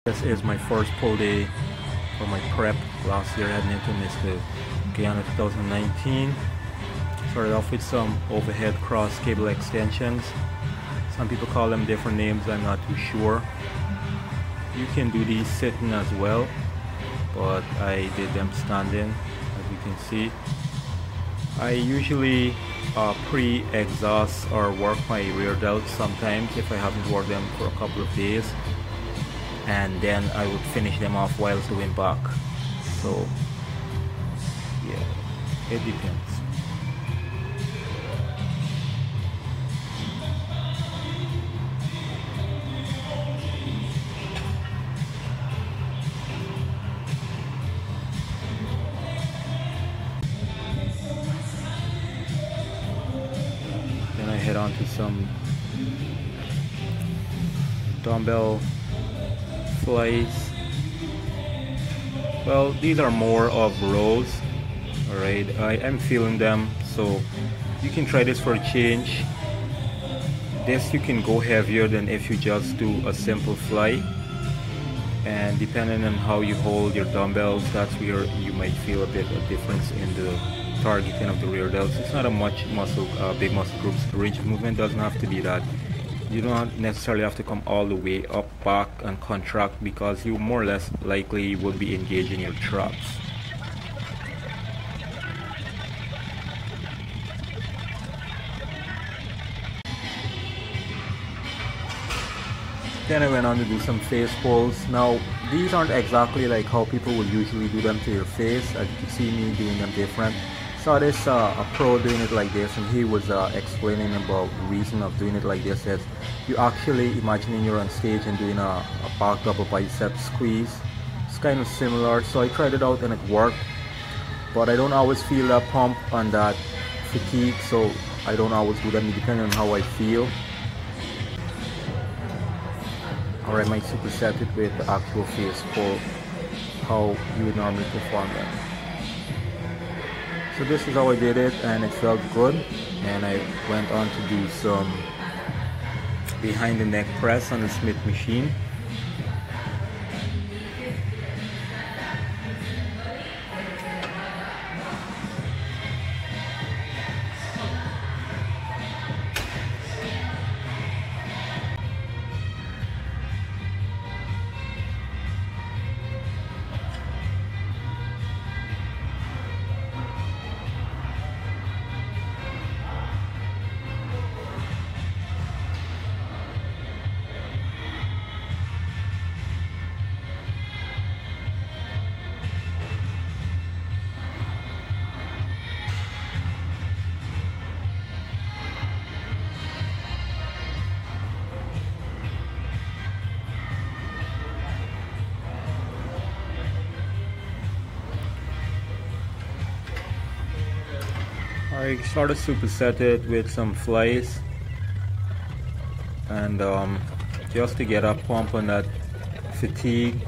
This is my first pull day for my prep last year heading into Mr. Guyana 2019. Started off with some overhead cross cable extensions. Some people call them different names, I'm not too sure. You can do these sitting as well, but I did them standing, as you can see. I usually pre-exhaust or work my rear delts sometimes if I haven't worked them for a couple of days, and then I would finish them off while doing back. So yeah, it depends. Then I head on to some dumbbell flies. Well, these are more of rows. Alright, I am feeling them, so you can try this for a change. This you can go heavier than if you just do a simple fly, and depending on how you hold your dumbbells, that's where you might feel a bit of difference in the targeting of the rear delts. It's not a big muscle groups. The range of movement doesn't have to be that. You don't necessarily have to come all the way up, back, and contract, because you more or less likely will be engaging your traps. Then I went on to do some face pulls. Now, these aren't exactly like how people would usually do them to your face. As you can see me doing them different. Saw this a pro doing it like this, and he was explaining about the reason of doing it like this is you actually imagining you're on stage and doing a back double bicep squeeze. It's kind of similar, so I tried it out and it worked, but I don't always feel that pump on that fatigue, so I don't always do them depending on how I feel. Or I might superset it with the actual face pull, how you would normally perform them. So this is how I did it, and it felt good. And I went on to do some behind the neck press on the Smith machine. I started supersetted with some flies, and just to get a pump on that fatigue,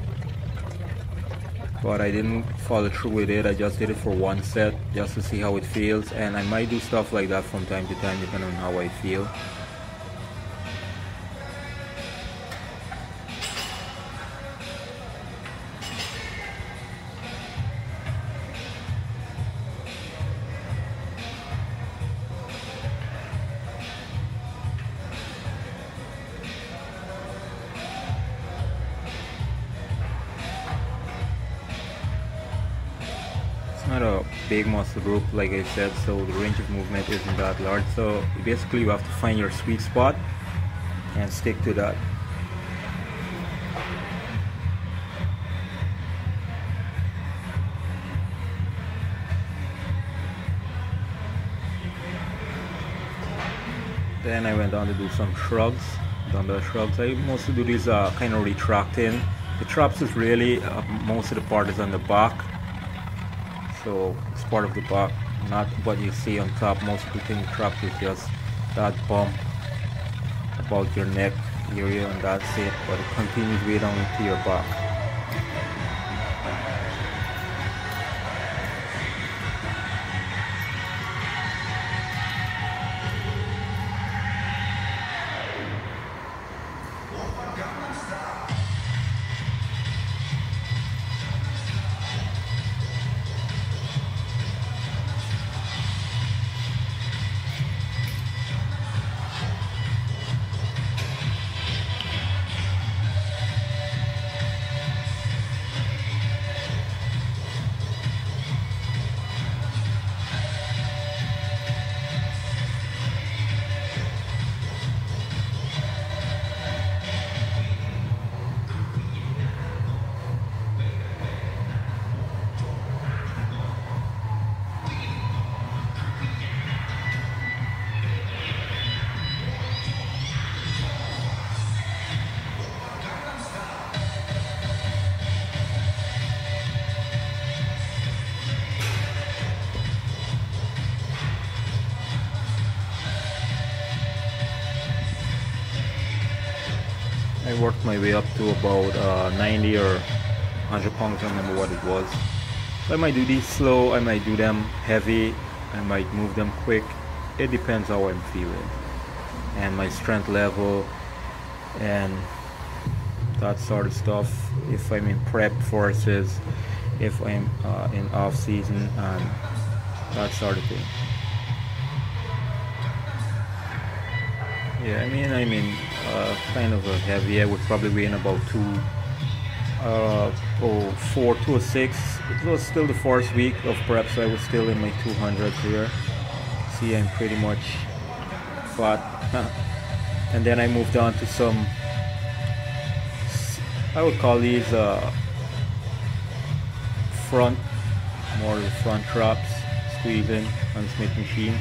but I didn't follow through with it. I just did it for one set just to see how it feels, and I might do stuff like that from time to time depending on how I feel. Not a big muscle group, like I said, so the range of movement isn't that large, so basically you have to find your sweet spot and stick to that. Then I went on to do some shrugs, dumbbell shrugs. I mostly do these kind of retracting. The traps is really most of the part is on the back. So it's part of the back, not what you see on top. Most of the thing trap is just that bump about your neck area, and that's it, but it continues way down into your back. worked my way up to about 90 or 100 pounds. I don't remember what it was. So I might do these slow, I might do them heavy, I might move them quick. It depends how I'm feeling and my strength level and that sort of stuff. If I'm in prep versus if I'm in off season and that sort of thing. Yeah, I mean, kind of a heavy. I would probably weigh in about 206. It was still the first week of prep, so I was still in my 200s here. See, I'm pretty much fat. And then I moved on to some, I would call these front drops, squeezing on Smith machine.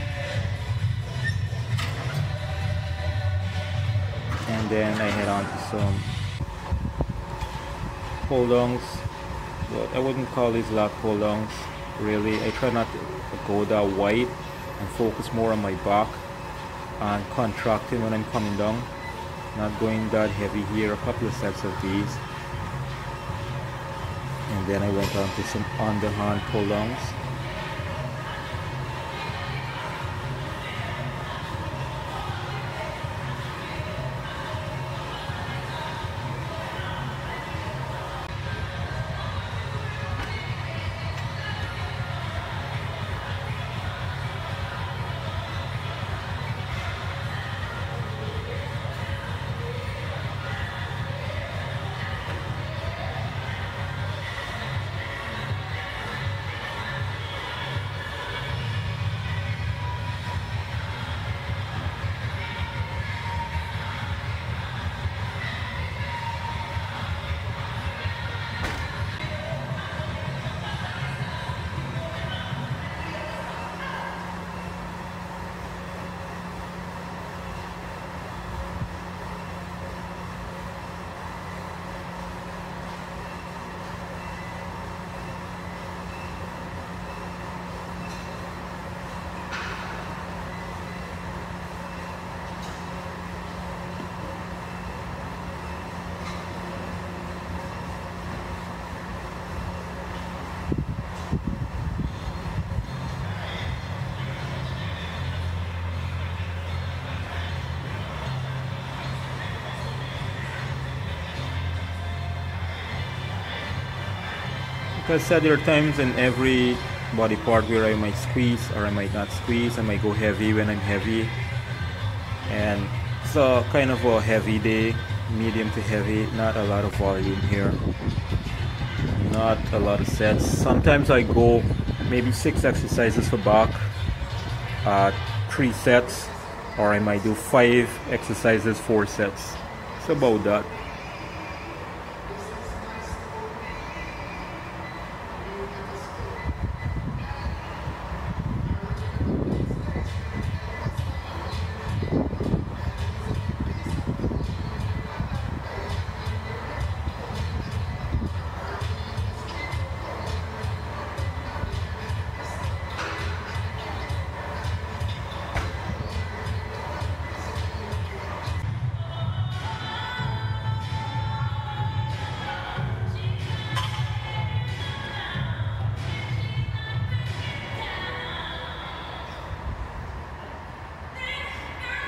And then I head on to some pull downs, but I wouldn't call these lat pull downs really. I try not to go that wide and focus more on my back and contracting when I'm coming down, not going that heavy here. A couple of sets of these, and then I went on to some underhand pull downs. Like I said, there are times in every body part where I might squeeze or I might not squeeze. I might go heavy when I'm heavy, and it's a kind of a heavy day, medium to heavy, not a lot of volume here, not a lot of sets. Sometimes I go maybe 6 exercises for back, 3 sets, or I might do 5 exercises, 4 sets. It's about that.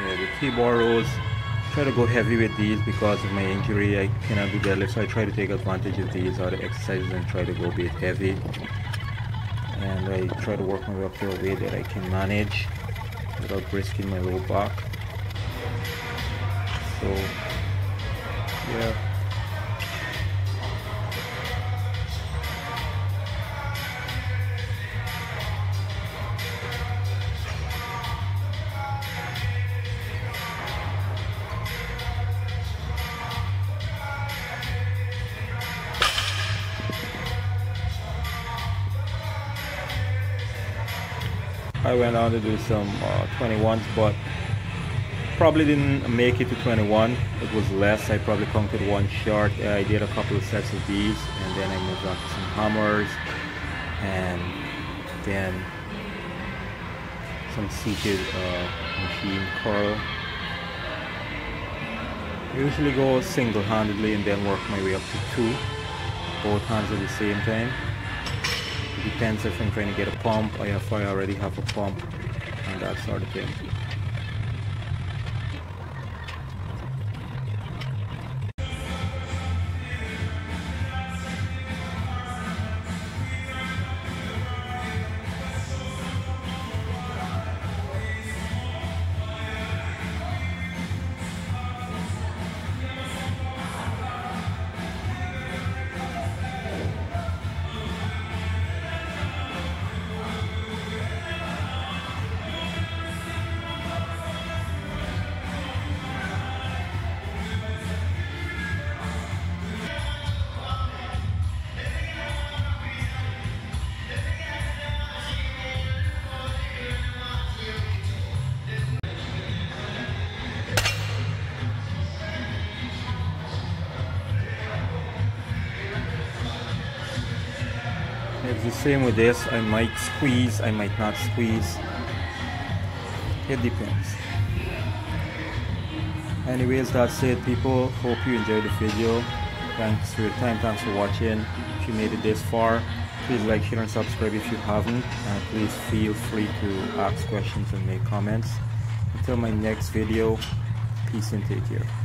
Yeah, the T-bar rows, try to go heavy with these because of my injury. I cannot do deadlift, so I try to take advantage of these other exercises and try to go a bit heavy. And I try to work my way up to a weight that I can manage without risking my low back. So, yeah. I went on to do some 21s, but probably didn't make it to 21. It was less. I probably counted one short. I did a couple of sets of these, and then I moved on to some hammers, and then some seated machine curl. I usually go single-handedly and then work my way up to 2, both hands at the same time. It depends if I'm trying to get a pump or if I already have a pump and that sort of thing. It's the same with this. I might squeeze, I might not squeeze. It depends. Anyways, that's it, people. Hope you enjoyed the video. Thanks for your time, thanks for watching. If you made it this far, please like, share and subscribe if you haven't, and please feel free to ask questions and make comments. Until my next video, peace and take care.